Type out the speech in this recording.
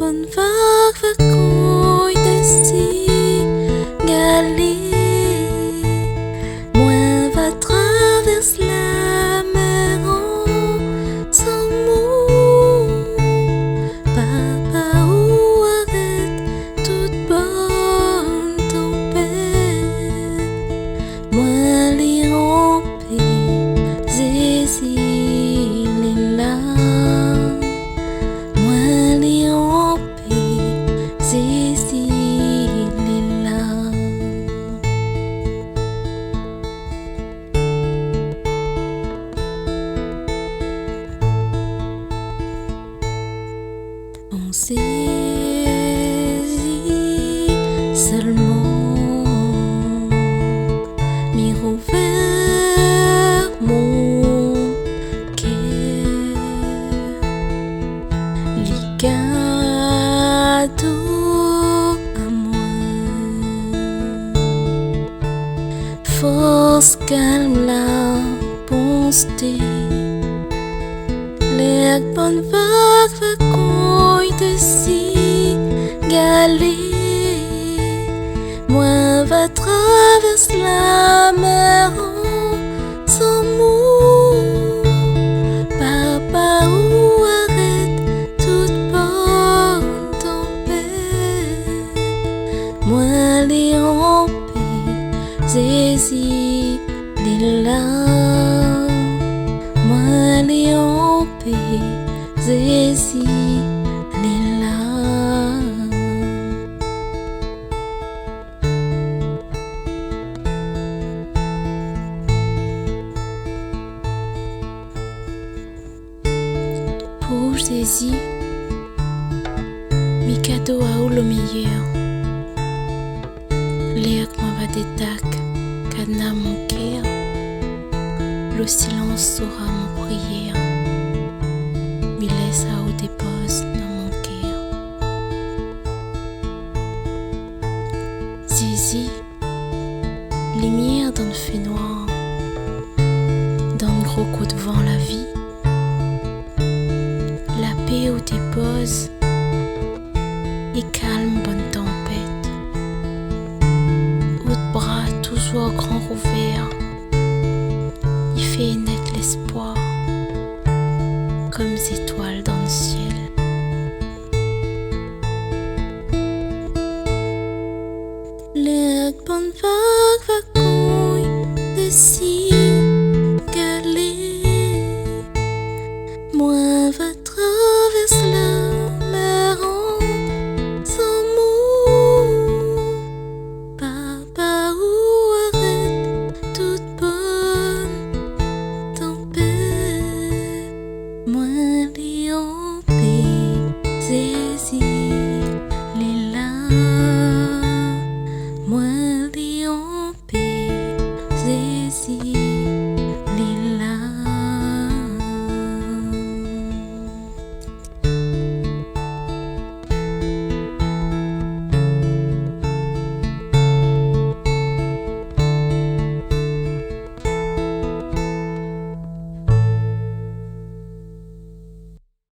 bonne vague va couille de si galer. Moi va traverse la mer en sans mots. Papa ou arrête toute bonne tempête. Moi les rampés Zézi les larmes. Moi les rampés Zézi les larmes. On saisit seulement miro vers mon cœur, les cadeaux à moi. Force calme la bonté, l'air bonne vague va couille de si galer. Moi va traverse la mer en sans mots. Papa ou arrête toute bonne tempête. Moi les rampés Zézi les larmes. Moi les rampés Zézi les larmes. Pour Zézi, mes cadeaux à ou le meilleur. L'air que m'a détac, cadenas mon cœur. Le silence sera mon prière. Me laisse à ou dépose dans mon cœur. Zézi, lumière dans le fait noir, dans le gros coup de vent la vie. La paix où dépose et calme